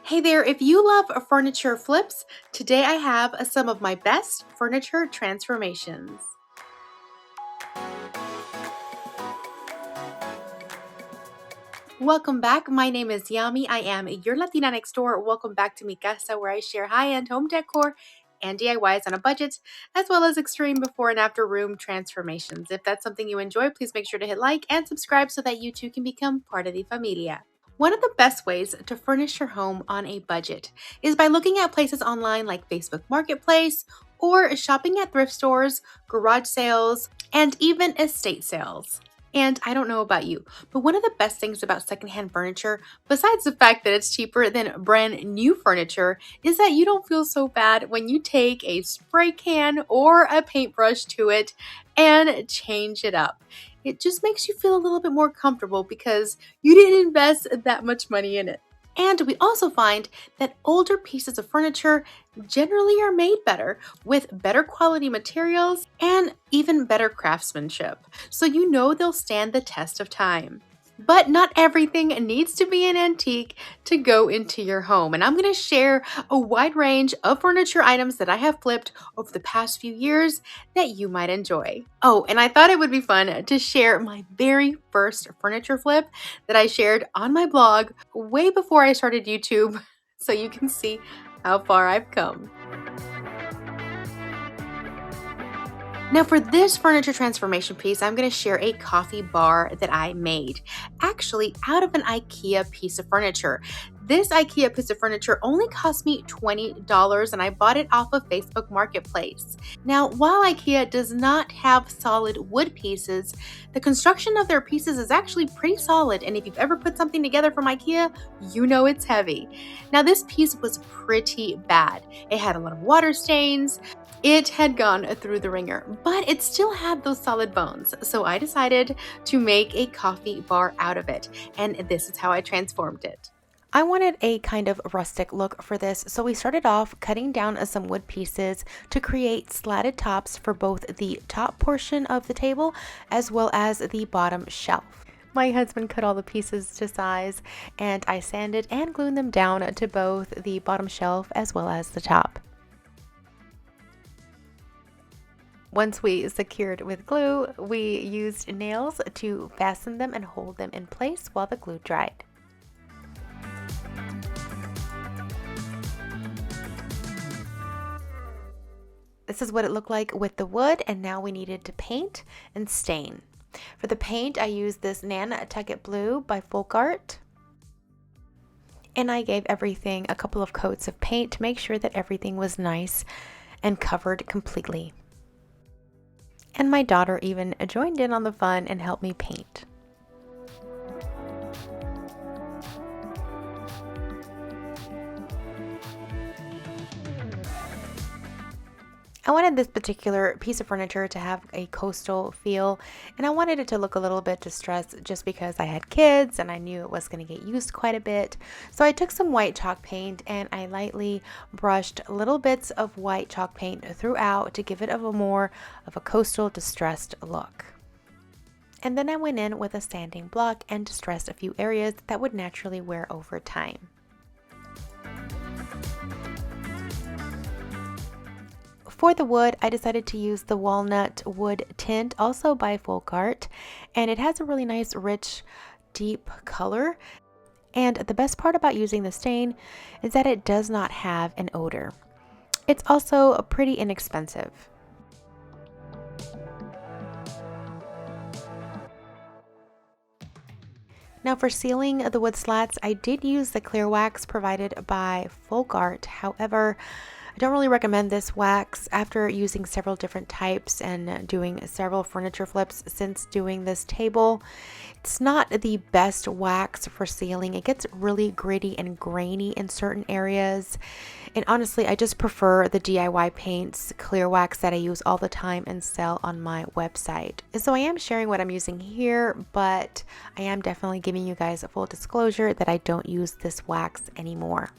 Hey there, if you love furniture flips, today I have some of my best furniture transformations. Welcome back. My name is Yami. I am your Latina next door. Welcome back to Mi Casa, where I share high-end home decor and DIYs on a budget, as well as extreme before and after room transformations. If that's something you enjoy, please make sure to hit like and subscribe so that you too can become part of the familia. One of the best ways to furnish your home on a budget is by looking at places online like Facebook Marketplace or shopping at thrift stores, garage sales, and even estate sales. And I don't know about you, but one of the best things about secondhand furniture, besides the fact that it's cheaper than brand new furniture, is that you don't feel so bad when you take a spray can or a paintbrush to it and change it up. It just makes you feel a little bit more comfortable because you didn't invest that much money in it. And we also find that older pieces of furniture generally are made better with better quality materials and even better craftsmanship. So you know they'll stand the test of time. But not everything needs to be an antique to go into your home. And I'm going to share a wide range of furniture items that I have flipped over the past few years that you might enjoy. Oh, and I thought it would be fun to share my very first furniture flip that I shared on my blog way before I started YouTube, so you can see how far I've come. Now for this furniture transformation piece, I'm going to share a coffee bar that I made, actually out of an IKEA piece of furniture. This IKEA piece of furniture only cost me $20 and I bought it off of Facebook Marketplace. Now, while IKEA does not have solid wood pieces, the construction of their pieces is actually pretty solid, and if you've ever put something together from IKEA, you know it's heavy. Now, this piece was pretty bad. It had a lot of water stains. It had gone through the ringer, but it still had those solid bones. So I decided to make a coffee bar out of it, and this is how I transformed it. I wanted a kind of rustic look for this, so we started off cutting down some wood pieces to create slatted tops for both the top portion of the table as well as the bottom shelf. My husband cut all the pieces to size, and I sanded and glued them down to both the bottom shelf as well as the top. Once we secured with glue, we used nails to fasten them and hold them in place while the glue dried. This is what it looked like with the wood, and now we needed to paint and stain. For the paint, I used this Nantucket Blue by Folk Art. And I gave everything a couple of coats of paint to make sure that everything was nice and covered completely. And my daughter even joined in on the fun and helped me paint. I wanted this particular piece of furniture to have a coastal feel, and I wanted it to look a little bit distressed just because I had kids and I knew it was going to get used quite a bit. So I took some white chalk paint and I lightly brushed little bits of white chalk paint throughout to give it more of a coastal distressed look. And then I went in with a sanding block and distressed a few areas that would naturally wear over time. For the wood, I decided to use the walnut wood tint, also by Folk Art, and it has a really nice, rich, deep color. And the best part about using the stain is that it does not have an odor. It's also pretty inexpensive. Now for sealing the wood slats, I did use the clear wax provided by Folk Art. However, I don't really recommend this wax after using several different types and doing several furniture flips since doing this table. It's not the best wax for sealing. It gets really gritty and grainy in certain areas. And honestly, I just prefer the DIY paints clear wax that I use all the time and sell on my website. So I am sharing what I'm using here, but I am definitely giving you guys a full disclosure that I don't use this wax anymore.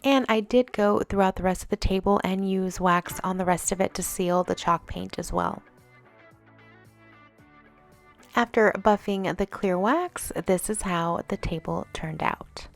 And I did go throughout the rest of the table and use wax on the rest of it to seal the chalk paint as well. After buffing the clear wax, this is how the table turned out.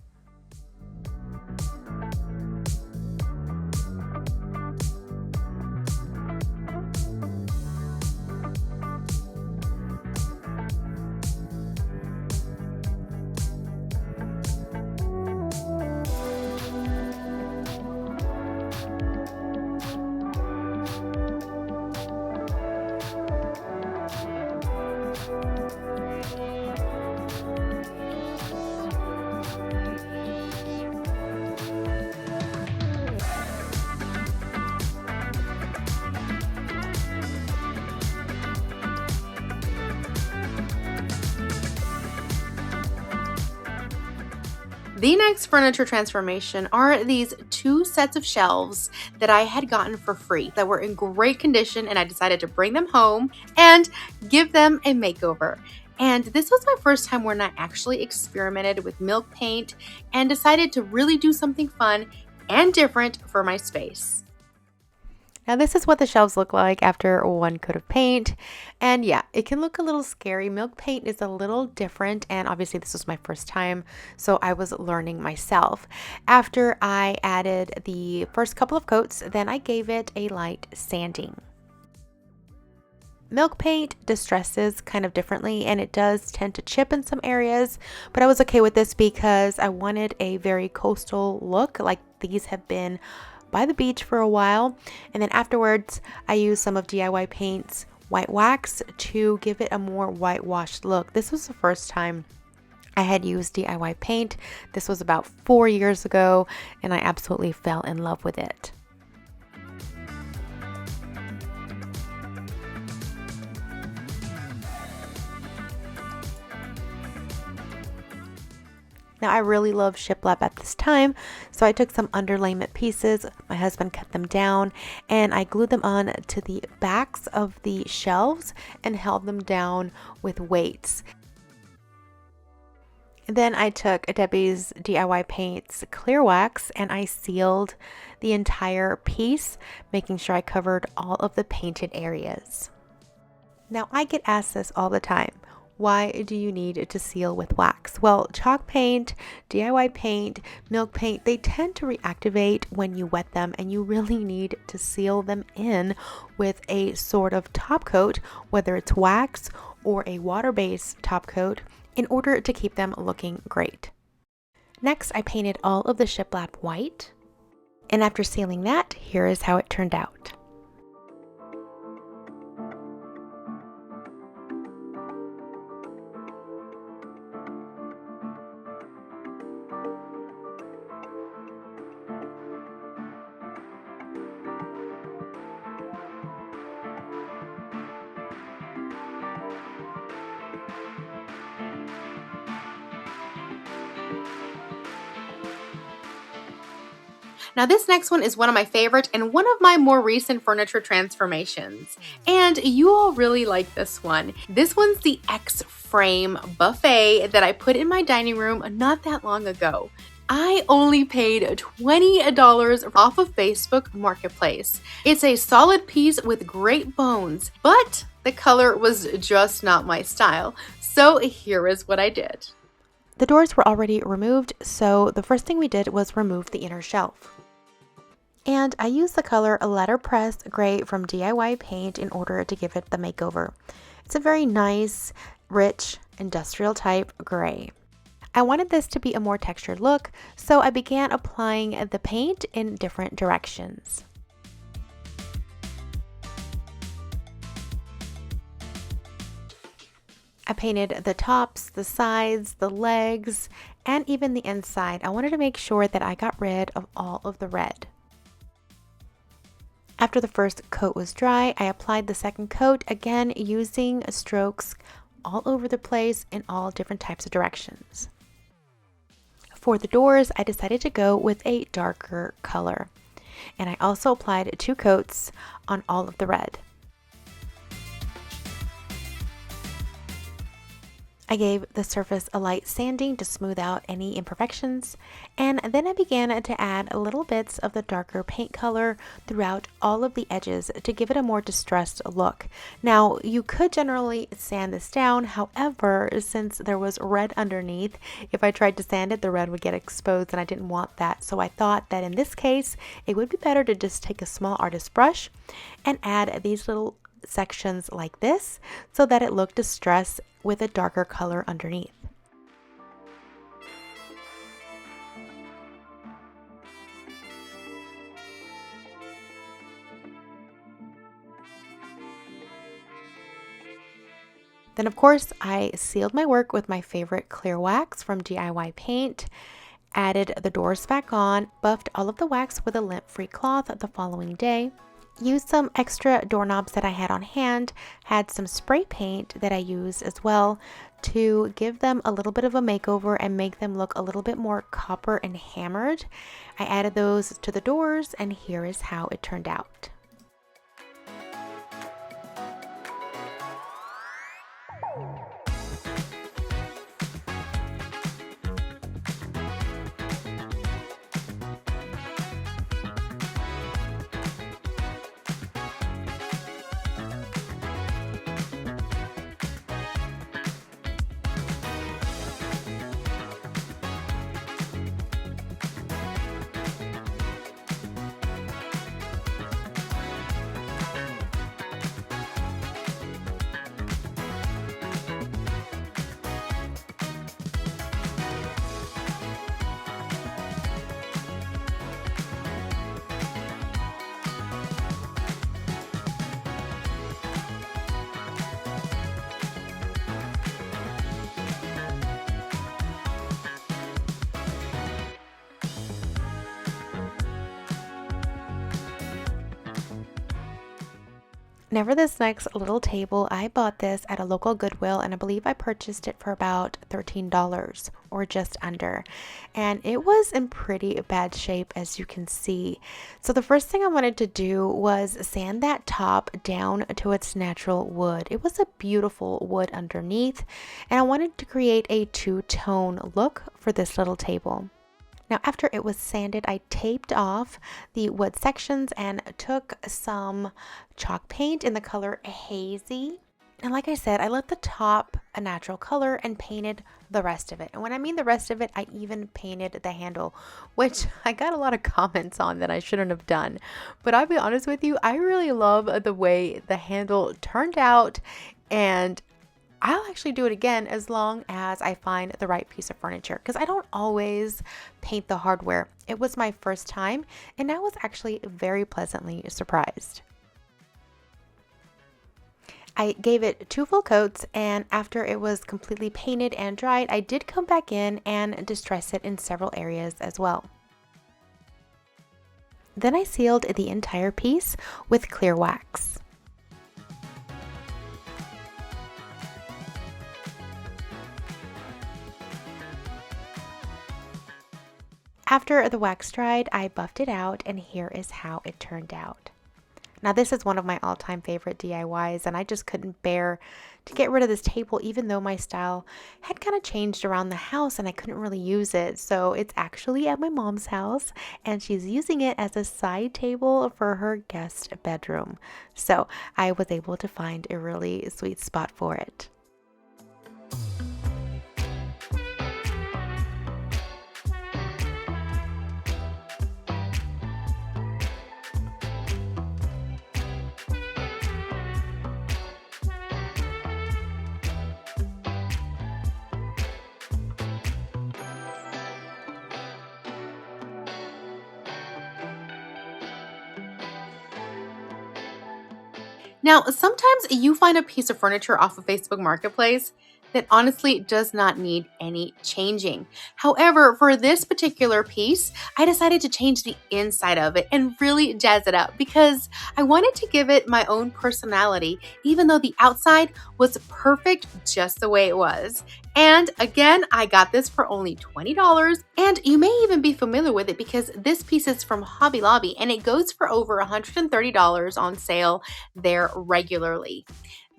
The next furniture transformation are these 2 sets of shelves that I had gotten for free that were in great condition, and I decided to bring them home and give them a makeover. And this was my first time when I actually experimented with milk paint and decided to really do something fun and different for my space. Now this is what the shelves look like after 1 coat of paint. And yeah, it can look a little scary. Milk paint is a little different, and obviously this was my first time, so I was learning myself. After I added the first couple of coats, then I gave it a light sanding. Milk paint distresses kind of differently, and it does tend to chip in some areas, but I was okay with this because I wanted a very coastal look, like these have been by the beach for a while. And then afterwards I used some of DIY Paint's white wax to give it a more whitewashed look. This was the first time I had used DIY Paint. This was about 4 years ago, and I absolutely fell in love with it. Now I really love shiplap at this time, so I took some underlayment pieces, my husband cut them down, and I glued them on to the backs of the shelves and held them down with weights. And then I took Debbie's DIY Paints clear wax and I sealed the entire piece, making sure I covered all of the painted areas. Now I get asked this all the time. Why do you need to seal with wax? Well, chalk paint, DIY paint, milk paint, they tend to reactivate when you wet them, and you really need to seal them in with a sort of top coat, whether it's wax or a water-based top coat, in order to keep them looking great. Next, I painted all of the shiplap white, and after sealing that, here is how it turned out. Now this next one is one of my favorite and one of my more recent furniture transformations. And you all really like this one. This one's the X-Frame buffet that I put in my dining room not that long ago. I only paid $20 off of Facebook Marketplace. It's a solid piece with great bones, but the color was just not my style. So here is what I did. The doors were already removed, so the first thing we did was remove the inner shelf. And I used the color Letterpress Gray from DIY Paint in order to give it the makeover. It's a very nice, rich, industrial type gray. I wanted this to be a more textured look, so I began applying the paint in different directions. I painted the tops, the sides, the legs, and even the inside. I wanted to make sure that I got rid of all of the red. After the first coat was dry, I applied the second coat, again using strokes all over the place in all different types of directions. For the doors, I decided to go with a darker color, and I also applied 2 coats on all of the red. I gave the surface a light sanding to smooth out any imperfections, and then I began to add little bits of the darker paint color throughout all of the edges to give it a more distressed look. Now, you could generally sand this down, however, since there was red underneath, if I tried to sand it, the red would get exposed, and I didn't want that. So I thought that in this case, it would be better to just take a small artist brush and add these little sections like this so that it looked distressed with a darker color underneath. Then of course I sealed my work with my favorite clear wax from DIY Paint, added the doors back on, buffed all of the wax with a lint-free cloth the following day, Used some extra doorknobs that I had on hand, had some spray paint that I used as well to give them a little bit of a makeover and make them look a little bit more copper and hammered. I added those to the doors, and here is how it turned out. Now for this next little table, I bought this at a local Goodwill, and I believe I purchased it for about $13 or just under. And it was in pretty bad shape, as you can see. So the first thing I wanted to do was sand that top down to its natural wood. It was a beautiful wood underneath, and I wanted to create a two-tone look for this little table. Now, after it was sanded, I taped off the wood sections and took some chalk paint in the color Hazy. And like I said, I let the top a natural color and painted the rest of it. And when I mean the rest of it, I even painted the handle, which I got a lot of comments on that I shouldn't have done. But I'll be honest with you, I really love the way the handle turned out, and I'll actually do it again as long as I find the right piece of furniture, because I don't always paint the hardware. It was my first time, and I was actually very pleasantly surprised. I gave it 2 full coats, and after it was completely painted and dried, I did come back in and distress it in several areas as well. Then I sealed the entire piece with clear wax. After the wax dried, I buffed it out, and here is how it turned out. Now, this is one of my all-time favorite DIYs, and I just couldn't bear to get rid of this table, even though my style had kind of changed around the house and I couldn't really use it. So it's actually at my mom's house, and she's using it as a side table for her guest bedroom. So I was able to find a really sweet spot for it. Now, sometimes you find a piece of furniture off of Facebook Marketplace that honestly does not need any changing. However, for this particular piece, I decided to change the inside of it and really jazz it up because I wanted to give it my own personality, even though the outside was perfect just the way it was. And again, I got this for only $20, and you may even be familiar with it because this piece is from Hobby Lobby and it goes for over $130 on sale there regularly.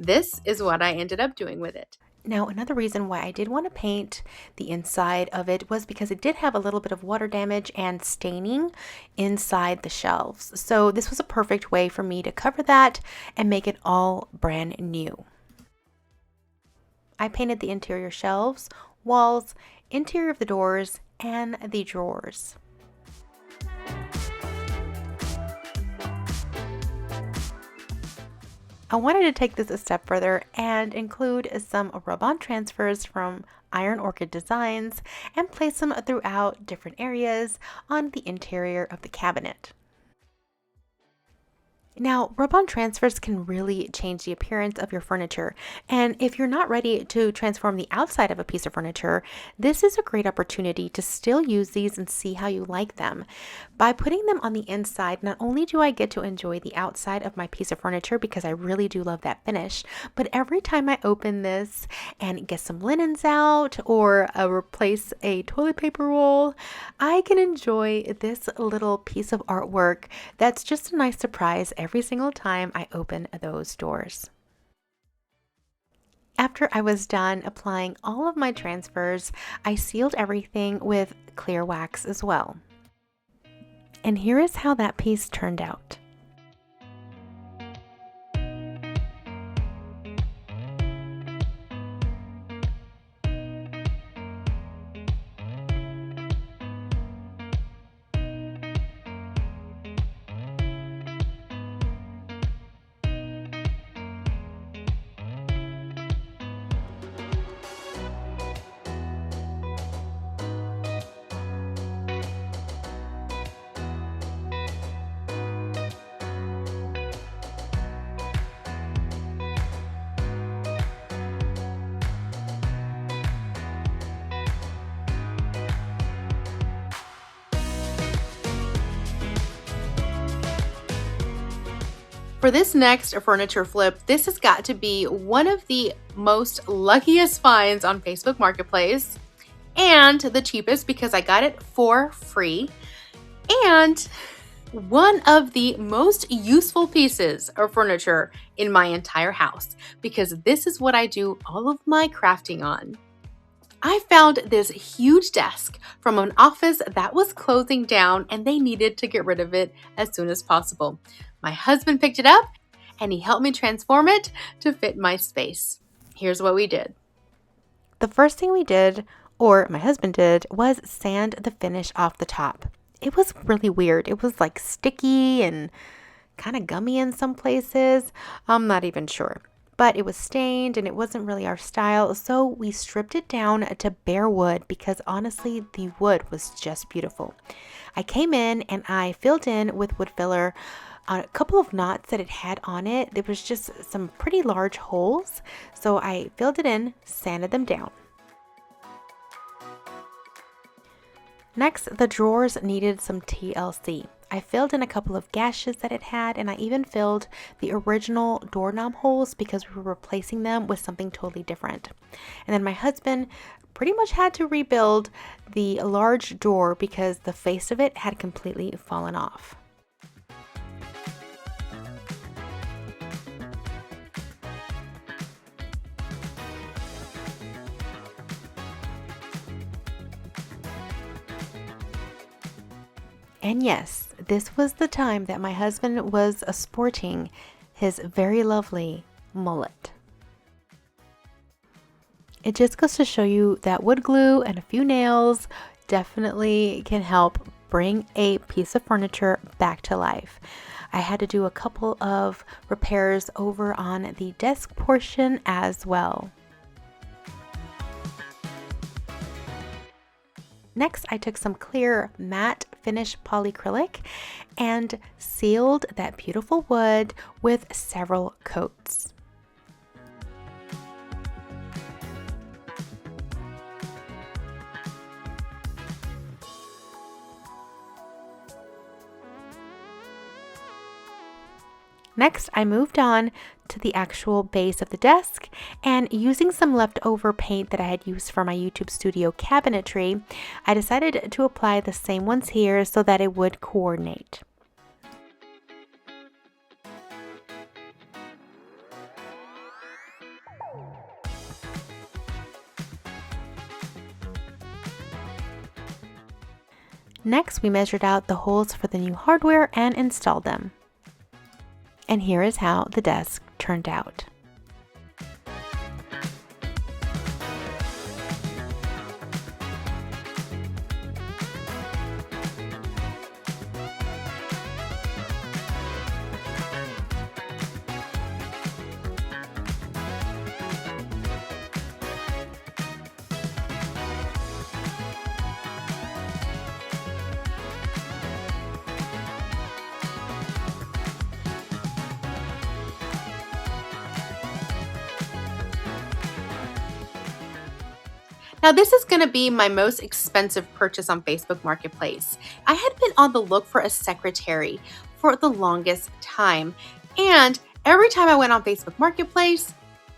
This is what I ended up doing with it. Now, another reason why I did want to paint the inside of it was because it did have a little bit of water damage and staining inside the shelves. So this was a perfect way for me to cover that and make it all brand new. I painted the interior shelves, walls, interior of the doors, and the drawers. I wanted to take this a step further and include some rub-on transfers from Iron Orchid Designs and place them throughout different areas on the interior of the cabinet. Now, rub-on transfers can really change the appearance of your furniture. And if you're not ready to transform the outside of a piece of furniture, this is a great opportunity to still use these and see how you like them. By putting them on the inside, not only do I get to enjoy the outside of my piece of furniture because I really do love that finish, but every time I open this and get some linens out or replace a toilet paper roll, I can enjoy this little piece of artwork that's just a nice surprise every single time I open those doors. After I was done applying all of my transfers, I sealed everything with clear wax as well. And here is how that piece turned out. For this next furniture flip, this has got to be one of the most luckiest finds on Facebook Marketplace and the cheapest because I got it for free, and one of the most useful pieces of furniture in my entire house because this is what I do all of my crafting on. I found this huge desk from an office that was closing down and they needed to get rid of it as soon as possible. My husband picked it up and he helped me transform it to fit my space. Here's what we did. The first thing we did, or my husband did, was sand the finish off the top. It was really weird. It was like sticky and kind of gummy in some places. I'm not even sure. But it was stained and it wasn't really our style, so we stripped it down to bare wood because honestly the wood was just beautiful. I came in and I filled in with wood filler a couple of knots that it had on it. There was just some pretty large holes, so I filled it in, sanded them down. Next, the drawers needed some TLC. I filled in a couple of gashes that it had, and I even filled the original doorknob holes because we were replacing them with something totally different. And then my husband pretty much had to rebuild the large door because the face of it had completely fallen off. And yes, this was the time that my husband was sporting his very lovely mullet. It just goes to show you that wood glue and a few nails definitely can help bring a piece of furniture back to life. I had to do a couple of repairs over on the desk portion as well. Next, I took some clear matte finish polyacrylic and sealed that beautiful wood with several coats. Next, I moved on to the actual base of the desk, and using some leftover paint that I had used for my YouTube studio cabinetry, I decided to apply the same ones here so that it would coordinate. Next, we measured out the holes for the new hardware and installed them. And here is how the desk turned out. Now, this is going to be my most expensive purchase on Facebook Marketplace. I had been on the look for a secretary for the longest time, and every time I went on Facebook Marketplace,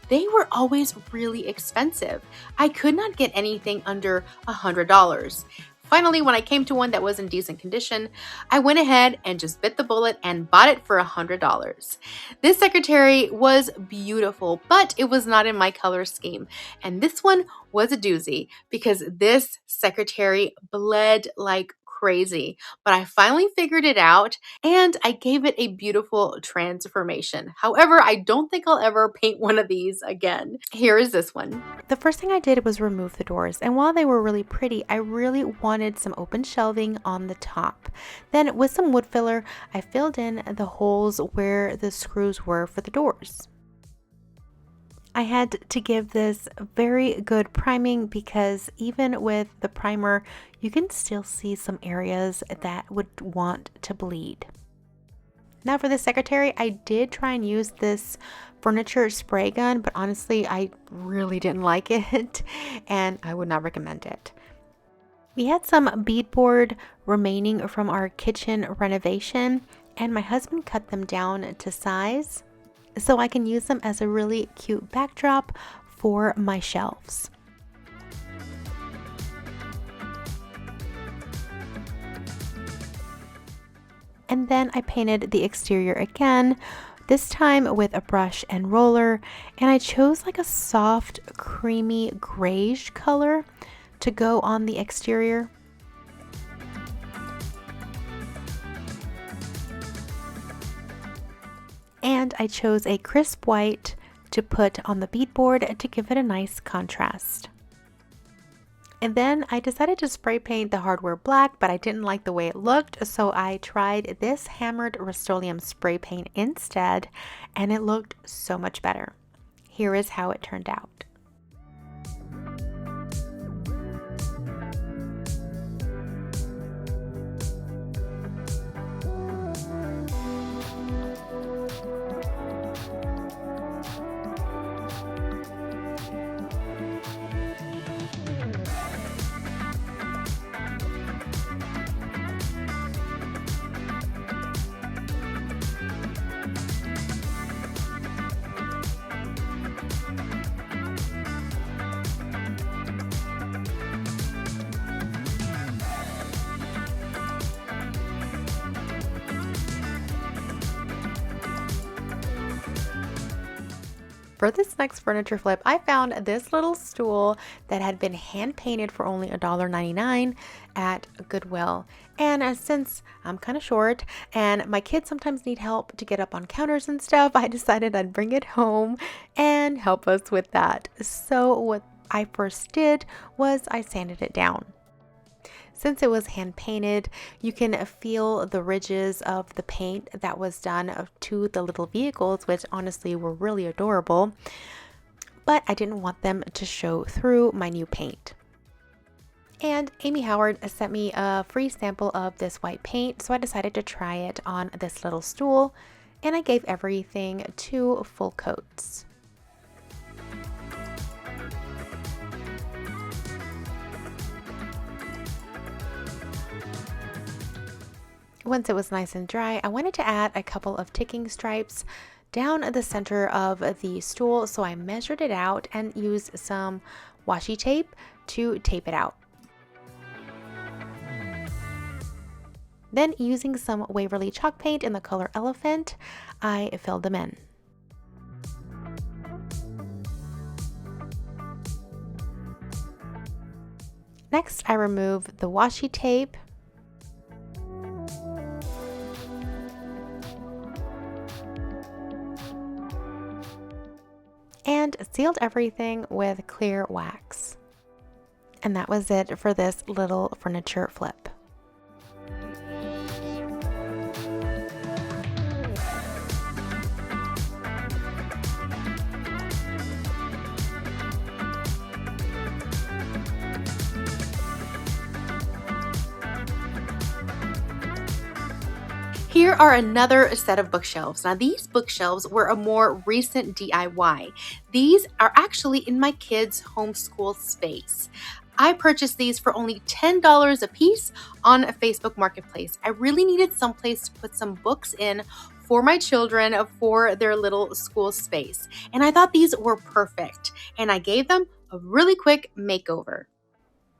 they were always really expensive. I could not get anything under $100. Finally, when I came to one that was in decent condition, I went ahead and just bit the bullet and bought it for $100. This secretary was beautiful, but it was not in my color scheme. And this one was a doozy because this secretary bled like crazy. But I finally figured it out and I gave it a beautiful transformation. However, I don't think I'll ever paint one of these again. Here is this one. The first thing I did was remove the doors, and while they were really pretty, I really wanted some open shelving on the top. Then with some wood filler, I filled in the holes where the screws were for the doors. I had to give this very good priming because even with the primer, you can still see some areas that would want to bleed. Now for the secretary, I did try and use this furniture spray gun, but honestly, I really didn't like it and I would not recommend it. We had some beadboard remaining from our kitchen renovation, and my husband cut them down to size so I can use them as a really cute backdrop for my shelves. And then I painted the exterior again, this time with a brush and roller, and I chose like a soft creamy grayish color to go on the exterior. And I chose a crisp white to put on the beadboard to give it a nice contrast. And then I decided to spray paint the hardware black, but I didn't like the way it looked, so I tried this hammered Rust-Oleum spray paint instead, and it looked so much better. Here is how it turned out. For this next furniture flip, I found this little stool that had been hand painted for only $1.99 at Goodwill. And since I'm kind of short and my kids sometimes need help to get up on counters and stuff, I decided I'd bring it home and help us with that. So what I first did was I sanded it down. Since it was hand painted, you can feel the ridges of the paint that was done to the little vehicles, which honestly were really adorable, but I didn't want them to show through my new paint. And Amy Howard sent me a free sample of this white paint, so I decided to try it on this little stool, and I gave everything 2 full coats. Once it was nice and dry, I wanted to add a couple of ticking stripes down the center of the stool, so I measured it out and used some washi tape to tape it out. Then using some Waverly chalk paint in the color Elephant, I filled them in. Next, I removed the washi tape and sealed everything with clear wax. And that was it for this little furniture flip. Here are another set of bookshelves. Now these bookshelves were a more recent DIY. These are actually in my kids' homeschool space. I purchased these for only $10 a piece on a Facebook Marketplace. I really needed someplace to put some books in for my children for their little school space. And I thought these were perfect. And I gave them a really quick makeover.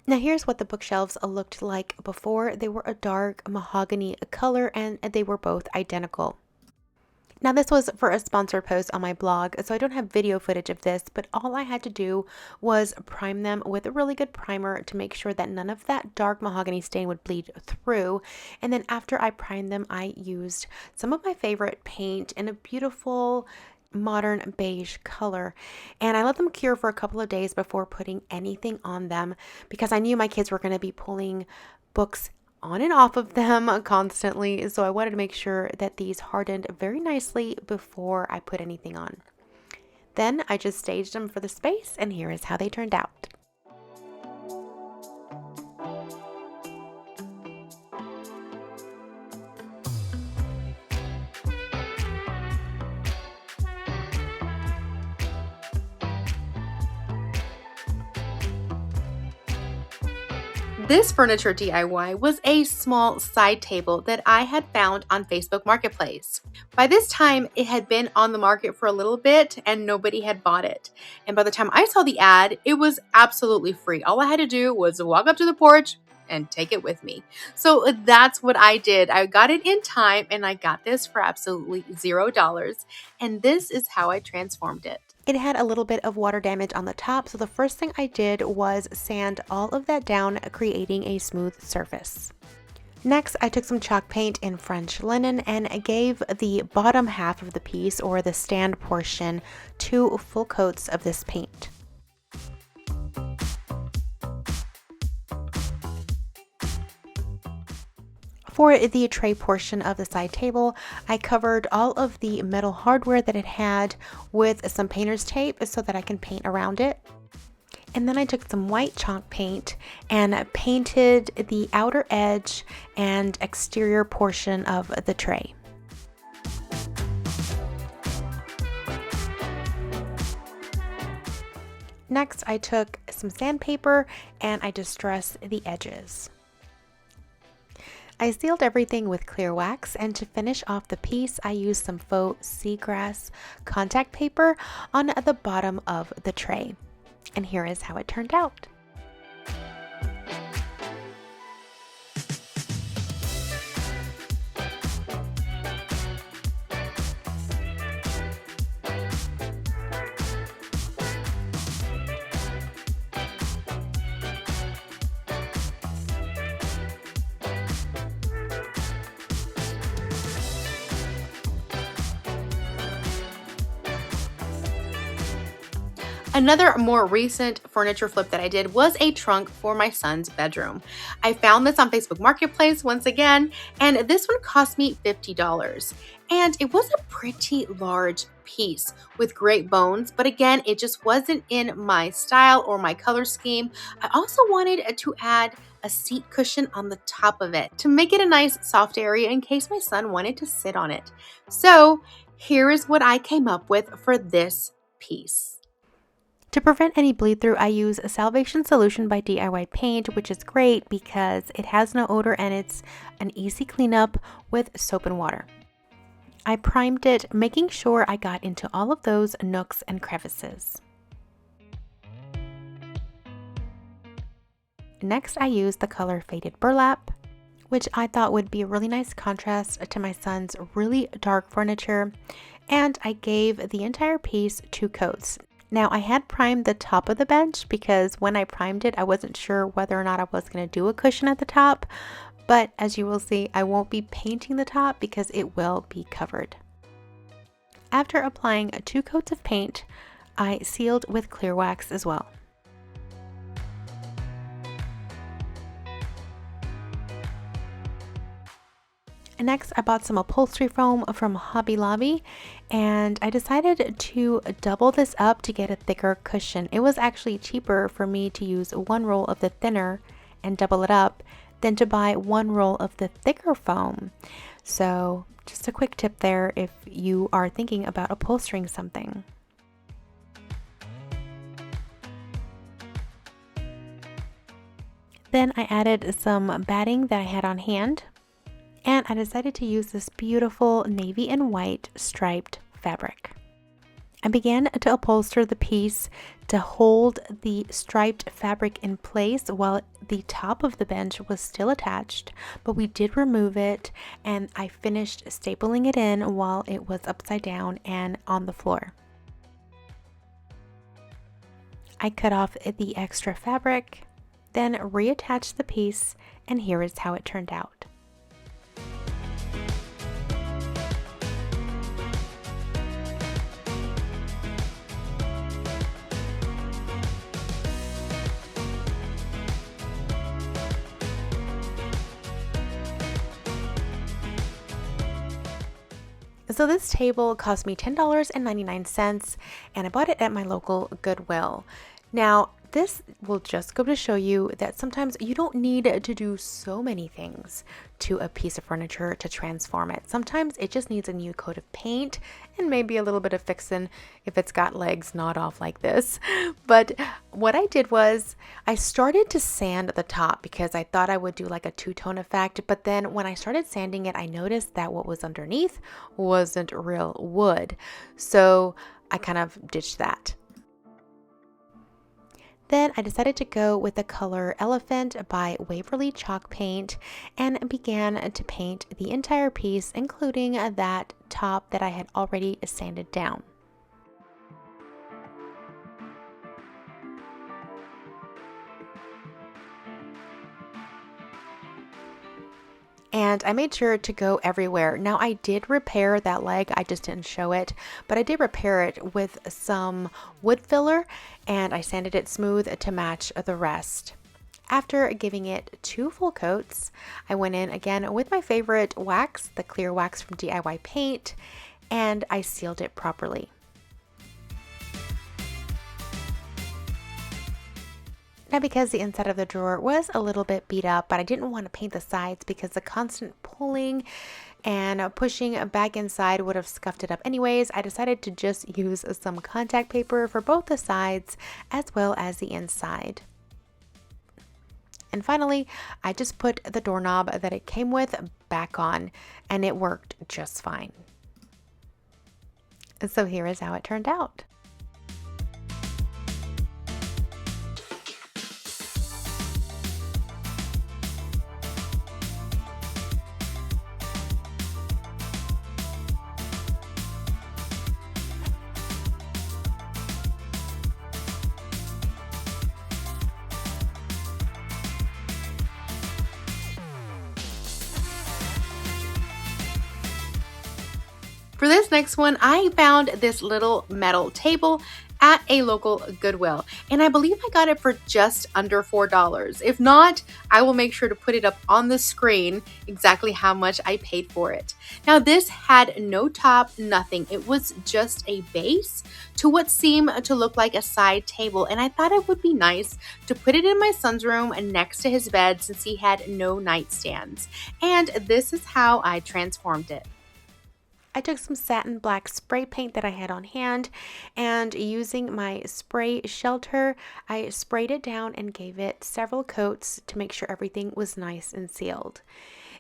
Now here's what the bookshelves looked like before. They were a dark mahogany color and they were both identical. Now this was for a sponsored post on my blog, so I don't have video footage of this, but all I had to do was prime them with a really good primer to make sure that none of that dark mahogany stain would bleed through. And then after I primed them, I used some of my favorite paint in a beautiful modern beige color, and I let them cure for a couple of days before putting anything on them because I knew my kids were going to be pulling books on and off of them constantly, so I wanted to make sure that these hardened very nicely before I put anything on. Then I just staged them for the space, and here is how they turned out. This furniture DIY was a small side table that I had found on Facebook Marketplace. By this time, it had been on the market for a little bit and nobody had bought it. And by the time I saw the ad, it was absolutely free. All I had to do was walk up to the porch and take it with me. So that's what I did. I got it in time and I got this for absolutely $0. And this is how I transformed it. It had a little bit of water damage on the top, so the first thing I did was sand all of that down, creating a smooth surface. Next, I took some chalk paint in French linen and gave the bottom half of the piece, or the stand portion, 2 full coats of this paint. For the tray portion of the side table, I covered all of the metal hardware that it had with some painter's tape so that I can paint around it. And then I took some white chalk paint and painted the outer edge and exterior portion of the tray. Next, I took some sandpaper and I distressed the edges. I sealed everything with clear wax, and to finish off the piece, I used some faux seagrass contact paper on the bottom of the tray. And here is how it turned out. Another more recent furniture flip that I did was a trunk for my son's bedroom. I found this on Facebook Marketplace once again, and this one cost me $50. And it was a pretty large piece with great bones, but again, it just wasn't in my style or my color scheme. I also wanted to add a seat cushion on the top of it to make it a nice soft area in case my son wanted to sit on it. So here is what I came up with for this piece. To prevent any bleed through, I use a Salvation Solution by DIY Paint, which is great because it has no odor and it's an easy cleanup with soap and water. I primed it, making sure I got into all of those nooks and crevices. Next, I used the color Faded Burlap, which I thought would be a really nice contrast to my son's really dark furniture, and I gave the entire piece 2 coats. Now, I had primed the top of the bench because when I primed it, I wasn't sure whether or not I was going to do a cushion at the top. But as you will see, I won't be painting the top because it will be covered. After applying 2 coats of paint, I sealed with clear wax as well. Next, I bought some upholstery foam from Hobby Lobby, and I decided to double this up to get a thicker cushion. It was actually cheaper for me to use 1 roll of the thinner and double it up than to buy one roll of the thicker foam. So just a quick tip there if you are thinking about upholstering something. Then I added some batting that I had on hand, and I decided to use this beautiful navy and white striped fabric. I began to upholster the piece to hold the striped fabric in place while the top of the bench was still attached, but we did remove it, and I finished stapling it in while it was upside down and on the floor. I cut off the extra fabric, then reattached the piece, and here is how it turned out. So this table cost me $10.99, and I bought it at my local Goodwill. Now, this will just go to show you that sometimes you don't need to do so many things to a piece of furniture to transform it. Sometimes it just needs a new coat of paint and maybe a little bit of fixing if it's got legs gnawed off like this. But what I did was I started to sand the top because I thought I would do like a two-tone effect. But then when I started sanding it, I noticed that what was underneath wasn't real wood. So I kind of ditched that. Then I decided to go with the color Elephant by Waverly Chalk Paint and began to paint the entire piece, including that top that I had already sanded down. And I made sure to go everywhere. Now I did repair that leg, I just didn't show it, but I did repair it with some wood filler and I sanded it smooth to match the rest. After giving it 2 full coats, I went in again with my favorite wax, the clear wax from DIY Paint, and I sealed it properly. Now, because the inside of the drawer was a little bit beat up, but I didn't want to paint the sides because the constant pulling and pushing back inside would have scuffed it up anyways, I decided to just use some contact paper for both the sides as well as the inside. And finally, I just put the doorknob that it came with back on, and it worked just fine. So here is how it turned out. For this next one, I found this little metal table at a local Goodwill, and I believe I got it for just under $4. If not, I will make sure to put it up on the screen exactly how much I paid for it. Now, this had no top, nothing. It was just a base to what seemed to look like a side table, and I thought it would be nice to put it in my son's room next to his bed since he had no nightstands. And this is how I transformed it. I took some satin black spray paint that I had on hand, and using my spray shelter, I sprayed it down and gave it several coats to make sure everything was nice and sealed.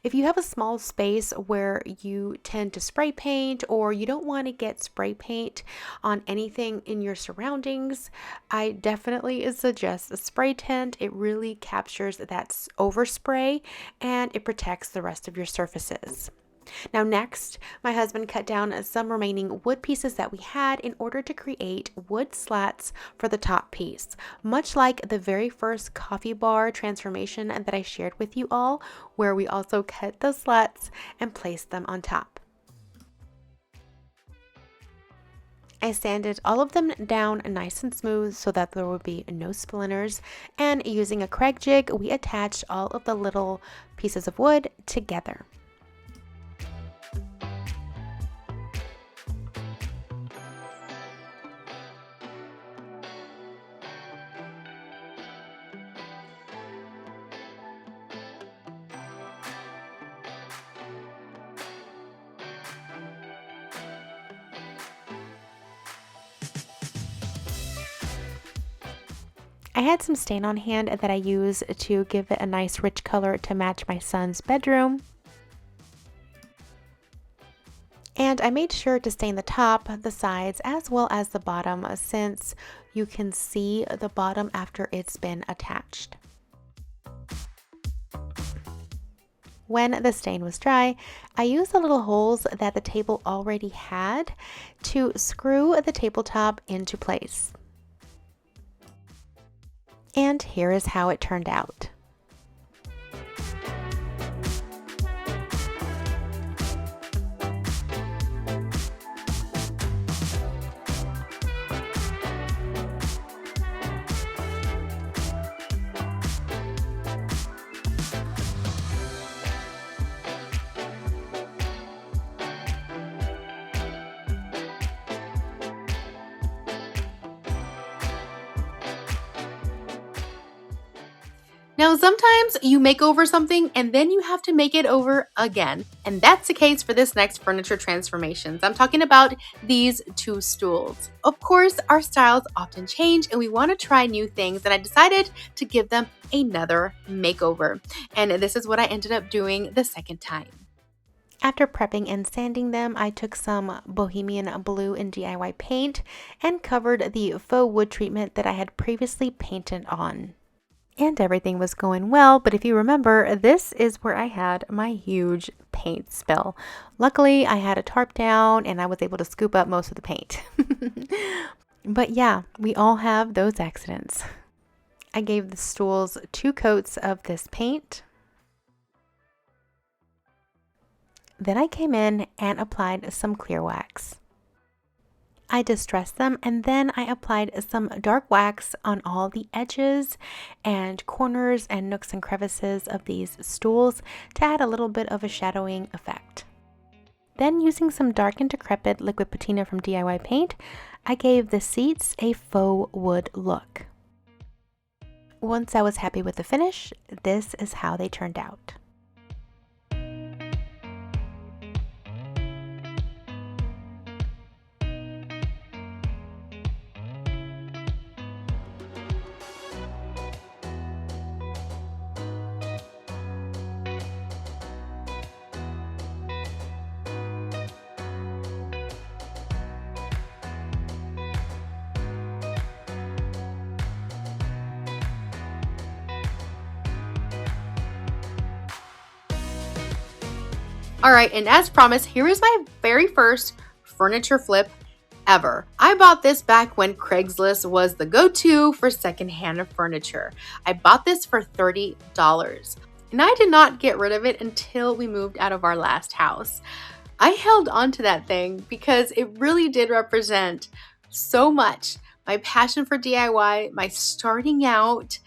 If you have a small space where you tend to spray paint or you don't want to get spray paint on anything in your surroundings, I definitely suggest a spray tent. It really captures that overspray and it protects the rest of your surfaces. Now next, my husband cut down some remaining wood pieces that we had in order to create wood slats for the top piece, much like the very first coffee bar transformation that I shared with you all, where we also cut those slats and placed them on top. I sanded all of them down nice and smooth so that there would be no splinters, and using a Craig jig, we attached all of the little pieces of wood together. I had some stain on hand that I used to give it a nice rich color to match my son's bedroom. And I made sure to stain the top, the sides, as well as the bottom, since you can see the bottom after it's been attached. When the stain was dry, I used the little holes that the table already had to screw the tabletop into place. And here is how it turned out. Now, sometimes you make over something and then you have to make it over again. And that's the case for this next furniture transformations. I'm talking about these two stools. Of course, our styles often change and we want to try new things, and I decided to give them another makeover. And this is what I ended up doing the second time. After prepping and sanding them, I took some Bohemian Blue and DIY paint and covered the faux wood treatment that I had previously painted on. And everything was going well, but if you remember, this is where I had my huge paint spill. Luckily, I had a tarp down and I was able to scoop up most of the paint. But yeah, we all have those accidents. I gave the stools 2 coats of this paint. Then I came in and applied some clear wax. I distressed them and then I applied some dark wax on all the edges and corners and nooks and crevices of these stools to add a little bit of a shadowing effect. Then, using some dark and decrepit liquid patina from DIY paint, I gave the seats a faux wood look. Once I was happy with the finish, this is how they turned out. Alright, and as promised, here is my very first furniture flip ever. I bought this back when Craigslist was the go-to for secondhand furniture. I bought this for $30, and I did not get rid of it until we moved out of our last house. I held on to that thing because it really did represent so much. My passion for DIY, my starting out,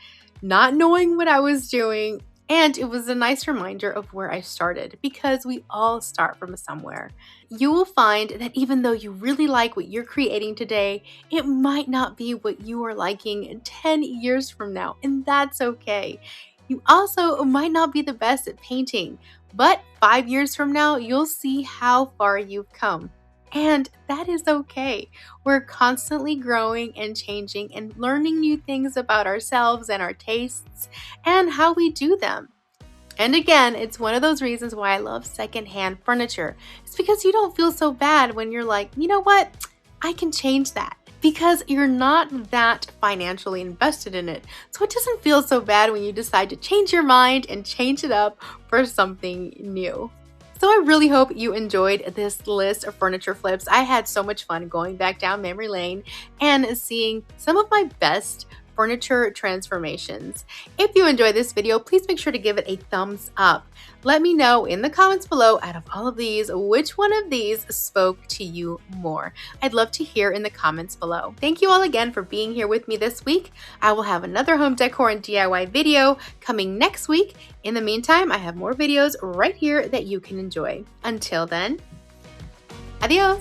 not knowing what I was doing, and it was a nice reminder of where I started, because we all start from somewhere. You will find that even though you really like what you're creating today, it might not be what you are liking 10 years from now, and that's okay. You also might not be the best at painting, but 5 years from now, you'll see how far you've come. And that is okay. We're constantly growing and changing and learning new things about ourselves and our tastes and how we do them. And again, it's one of those reasons why I love secondhand furniture. It's because you don't feel so bad when you're like, you know what? I can change that. Because you're not that financially invested in it. So it doesn't feel so bad when you decide to change your mind and change it up for something new. So I really hope you enjoyed this list of furniture flips. I had so much fun going back down memory lane and seeing some of my best furniture transformations. If you enjoyed this video, please make sure to give it a thumbs up. Let me know in the comments below, out of all of these, which one of these spoke to you more. I'd love to hear in the comments below. Thank you all again for being here with me this week. I will have another home decor and DIY video coming next week. In the meantime, I have more videos right here that you can enjoy. Until then, adios!